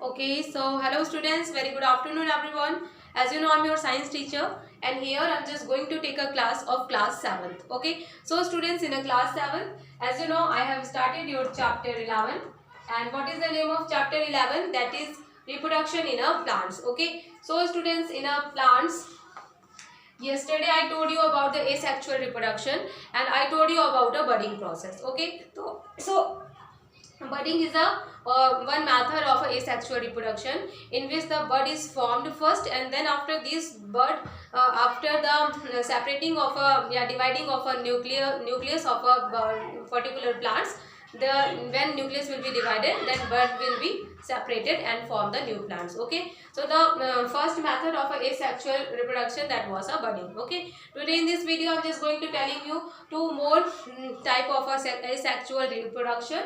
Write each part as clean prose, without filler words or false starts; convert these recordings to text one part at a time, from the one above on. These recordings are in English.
Okay, so hello students, very good afternoon everyone. As you know, I'm your science teacher and here I'm just going to take a class of class 7th. Okay, so students in a class 7th, as you know, I have started your chapter 11. And what is the name of chapter 11? That is reproduction in a plants. Okay, so students in a plants, yesterday I told you about the asexual reproduction and I told you about the budding process. Okay, so budding is a one method of asexual reproduction in which the bud is formed first, and then after this bud, after the separating of a dividing of a nucleus of a particular plants, the when nucleus will be divided, then bud will be separated and form the new plants. Okay, so the first method of asexual reproduction, that was a budding. Okay, today in this video I'm just going to telling you two more type of asexual reproduction.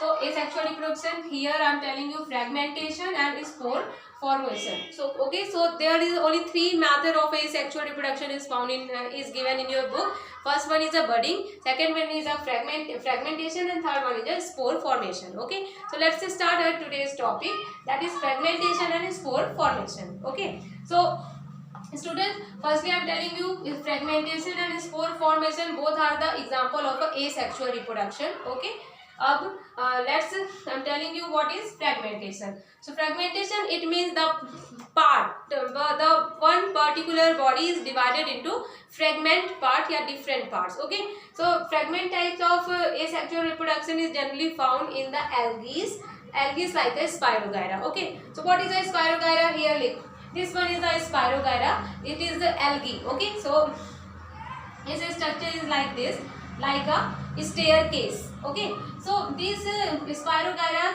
So asexual reproduction, here I am telling you fragmentation and spore formation. So okay, so there is only three method of asexual reproduction is found in is given in your book. First one is a budding, second one is a fragmentation, and third one is a spore formation. Okay, so let's start our today's topic, that is fragmentation and spore formation. Okay, so students, firstly I am telling you is fragmentation and spore formation, both are the example of asexual reproduction. Okay, let's I'm telling you what is fragmentation. So fragmentation, it means the one particular body is divided into fragment part or different parts. Okay, so fragment types of asexual reproduction is generally found in the algae like the Spirogyra. Okay, so what is a Spirogyra? Here look, this one is the Spirogyra, it is the algae. Okay, so its structure is like this, like a staircase. Okay, so these Spirogyra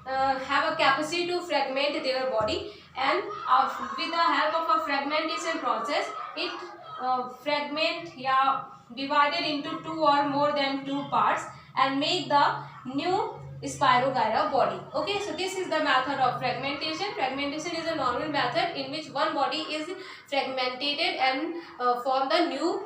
have a capacity to fragment their body, and with the help of a fragmentation process, it fragment divided into two or more than two parts and make the new Spirogyra body. Okay, so this is the method of fragmentation. Fragmentation is a normal method in which one body is fragmented and form the new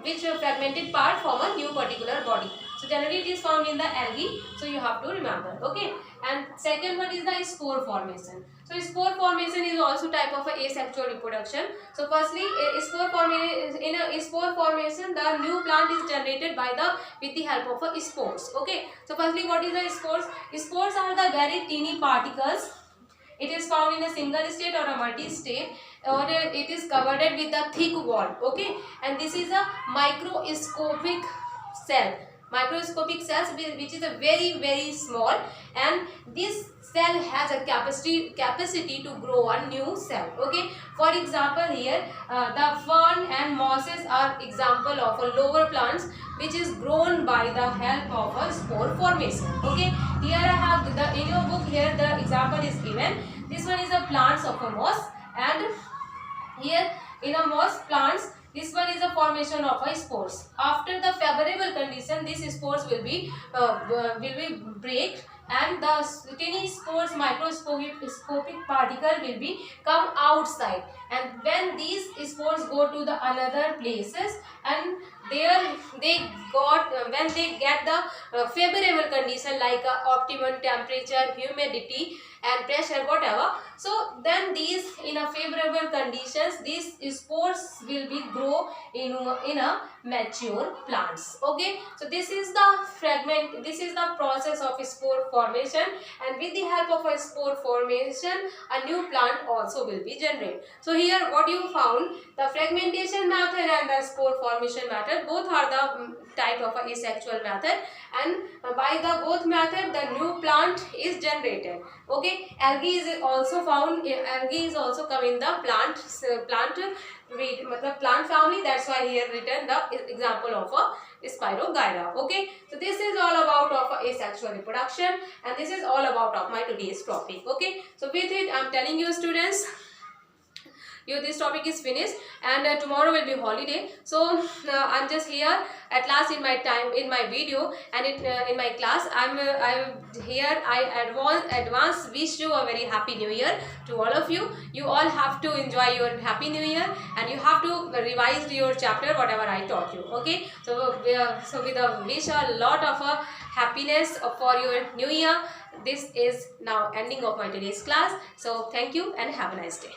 which fragmented part form a new particular body. So generally it is found in the algae, so you have to remember. Okay, and second one is the spore formation. So spore formation is also type of a asexual reproduction. So firstly, in a spore formation, the new plant is generated with the help of spores. Okay, so firstly, what is the spores? Spores are the very teeny particles. It is found in a single state or a multi-state, or it is covered with a thick wall. Okay, and this is a microscopic cell. Microscopic cells, which is a very small, and this cell has a capacity to grow a new cell. Okay, for example, here the fern and mosses are example of a lower plants which is grown by the help of a spore formation. Okay, here I have in your book, here the example is given. This one is a plants of a moss, and here in a moss plants, this one is a formation of a spores. After the favorable condition, these spores will be break, and the tiny spores, microscopic particle will be come outside, and when these spores go to the another places, and there they got when they get the favorable condition like optimum temperature, humidity and pressure, whatever, so then these in a favorable conditions, these spores will be grow in a mature plants. Okay, so this is the process of spore formation, and with the help of a spore formation, a new plant also will be generated. So here what you found, the fragmentation method and the spore formation method, both are the type of a asexual method, and by the both method the new plant is generated. Okay, algae is also found, algae is also come in the plant family, that's why here written the example of a Spirogyra. Okay, so this is all about of asexual reproduction, and this is all about of my today's topic. Okay, so with it I am telling you students, this topic is finished, and tomorrow will be holiday. So I'm just here at last in my video, and in my class I'm here. I advance wish you a very happy new year to all of you. You all have to enjoy your happy new year, and you have to revise your chapter whatever I taught you. Okay, so with a wish a lot of a happy happiness for your new year. This is now ending of my today's class. So thank you and have a nice day.